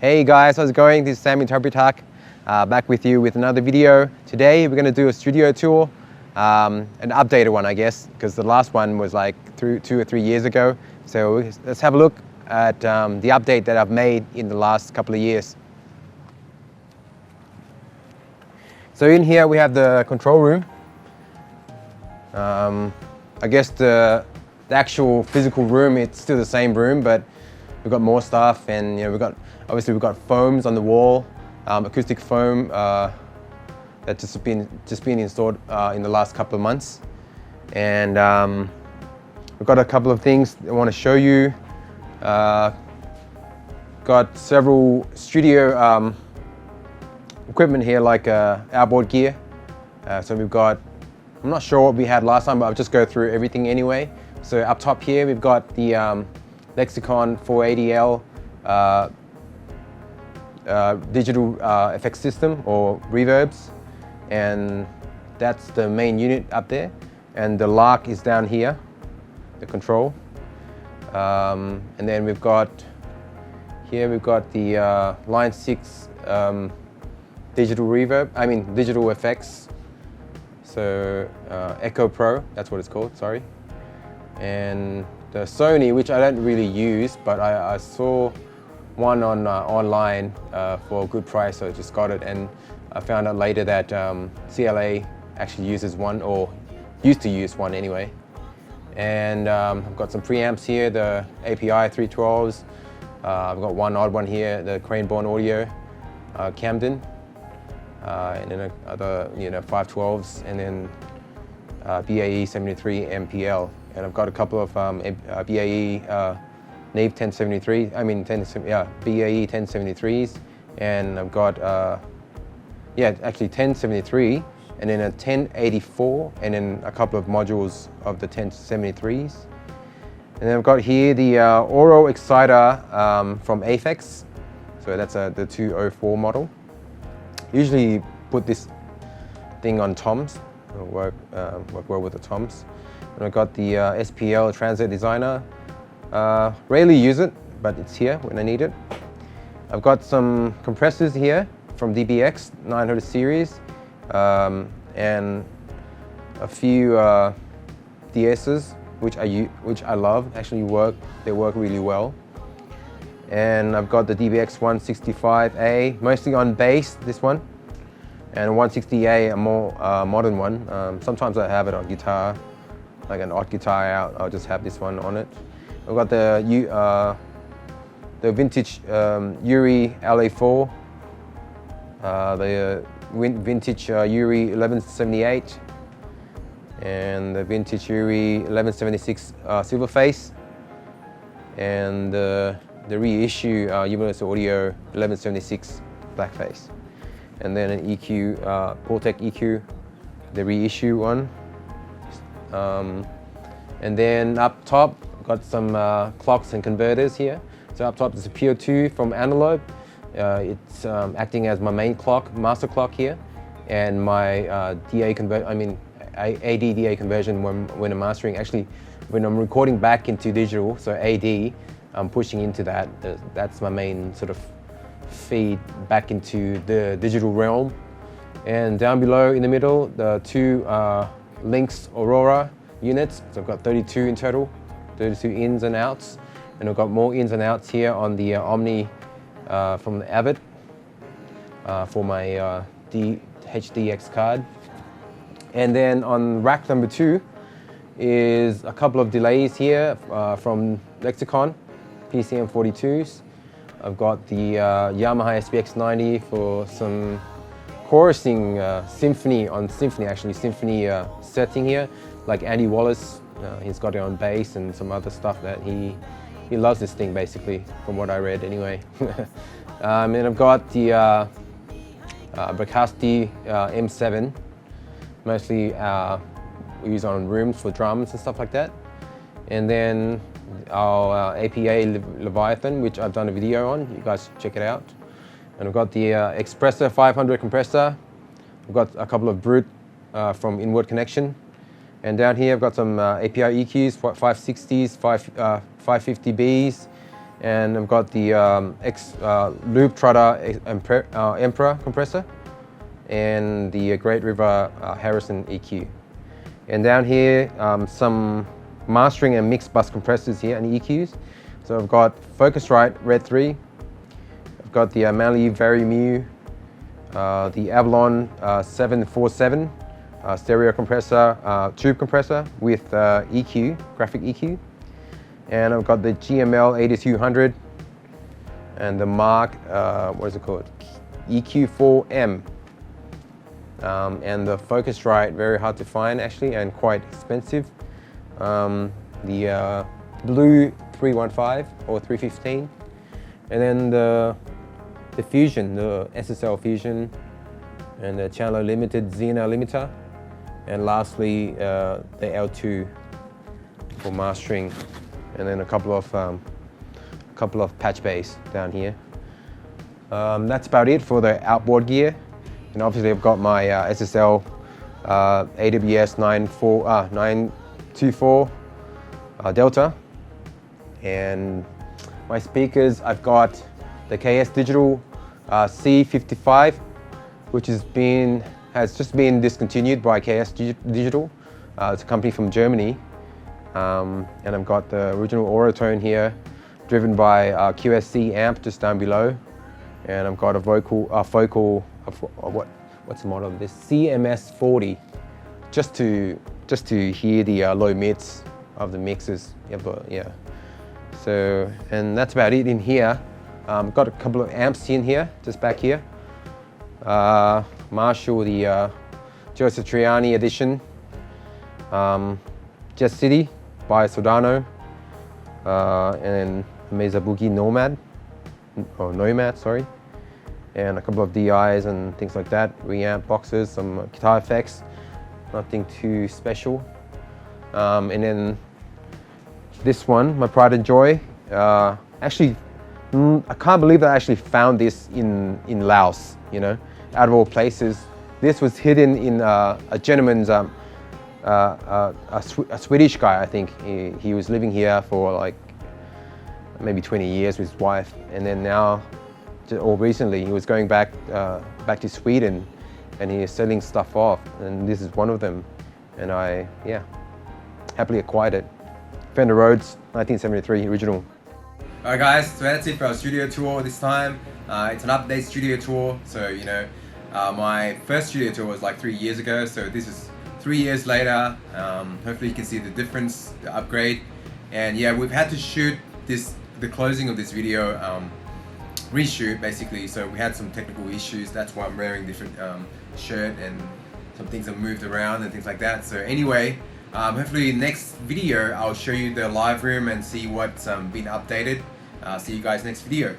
Hey guys, how's it going? This is Sam Inthara, back with you with another video. Today we're going to do a studio tour, an updated one I guess, because the last one was like 2 or 3 years ago. So let's have a look at the update that I've made in the last couple of years. So in here we have the control room. I guess the actual physical room, it's still the same room, but we've got more stuff, and we've got foams on the wall, acoustic foam that's just been installed in the last couple of months, and we've got a couple of things I want to show you. Got several studio equipment here, like outboard gear. So we've got, I'm not sure what we had last time, but I'll just go through everything anyway. So up top here we've got the Lexicon 480L digital effects system, or reverbs, and that's the main unit up there, and the Lark is down here, the control, and then we've got the Line 6 digital reverb, digital effects, so Echo Pro, that's what it's called, sorry. And the Sony, which I don't really use, but I saw one on online for a good price, so I just got it, and I found out later that CLA actually uses one, or used to use one anyway. And I've got some preamps here, the API 312s. I've got one odd one here, the Crane-Born Audio Camden, and then other 512s, and then BAE 73 MPL. And I've got a couple of BAE Neve 1073, BAE 1073s, and I've got actually 1073, and then a 1084, and then a couple of modules of the 1073s. And then I've got here the Oro Exciter from Aphex, so that's the 204 model. Usually put this thing on toms, it'll work well with the toms. And I've got the SPL Transit Designer. Rarely use it, but it's here when I need it. I've got some compressors here from DBX 900 series, and a few DSs, which I love. Actually they work really well. And I've got the DBX 165A, mostly on bass, this one, and 160A, a more modern one. Sometimes I have it on guitar, like an odd guitar out, I'll just have this one on it. I've got the vintage Yuri LA4, the vintage Yuri 1178, and the vintage Yuri 1176 Silverface, and the reissue Universal Audio 1176 Blackface, and then an EQ, Portec EQ, the reissue one. And then up top, got some clocks and converters here. So up top is a Pure 2 from Antelope. It's acting as my main clock, master clock here, and my AD DA conversion when I'm mastering. Actually, when I'm recording back into digital, so AD, I'm pushing into that. That's my main sort of feed back into the digital realm. And down below in the middle, the two Lynx Aurora units. So I've got 32 in total, 32 ins and outs, and I've got more ins and outs here on the Omni from the Avid for my HDX card. And then on rack number 2 is a couple of delays here from Lexicon PCM 42s. I've got the Yamaha SPX90 for some chorusing symphony setting here, like Andy Wallace. He's got it on bass and some other stuff that he loves this thing, basically, from what I read anyway. And I've got the Bracasti M7, mostly we use on rooms for drums and stuff like that. And then our APA Leviathan, which I've done a video on, you guys check it out. And I've got the Expressor 500 compressor. I've got a couple of Brute from Inward Connection. And down here I've got some API EQs, 560s, 550Bs, and I've got the Loop Trotter Emperor compressor and the Great River Harrison EQ. And down here, some mastering and mixed bus compressors here and EQs. So I've got Focusrite Red 3, I've got the Manley Varimu, the Avalon 747 stereo compressor, tube compressor with EQ, graphic EQ. And I've got the GML 8200 and the Mark, what is it called? EQ4M. And the Focusrite, very hard to find actually and quite expensive. The Blue 315 or 315. And then the Fusion, the SSL Fusion, and the Channel Limited Xena limiter. And lastly, the L2 for mastering. And then a couple of patch bays down here. That's about it for the outboard gear. And obviously I've got my SSL AWS 924 Delta. And my speakers, I've got the KS Digital C55, which has just been discontinued by KS Digital. It's a company from Germany. And I've got the original Aurotone here, driven by QSC amp just down below. And I've got a focal, what's the model of this? CMS40, just to hear the low mids of the mixes. Yeah. So, and that's about it in here. I've got a couple of amps in here, just back here. Marshall, the Joseph Triani edition. Jet City by Sodano. And Mesa Boogie Nomad, sorry. And a couple of DIs and things like that, reamp boxes, some guitar effects, nothing too special. And then this one, my pride and joy. Actually, I can't believe that I actually found this in Laos, you know, out of all places. This was hidden in a gentleman's, a Swedish guy, I think. He was living here for like maybe 20 years with his wife, and then now, or recently, he was going back to Sweden, and he is selling stuff off, and this is one of them, and I happily acquired it. Fender Rhodes 1973 original. Alright guys, so that's it for our studio tour this time. It's an update studio tour, so you know, my first studio tour was like 3 years ago, so this is 3 years later. Hopefully you can see the difference, the upgrade, and yeah, we've had to shoot the closing of this video reshoot basically, so we had some technical issues. That's why I'm wearing different shirt, and some things have moved around and things like that. So anyway, hopefully next video I'll show you the live room and see what's been updated. See you guys next video.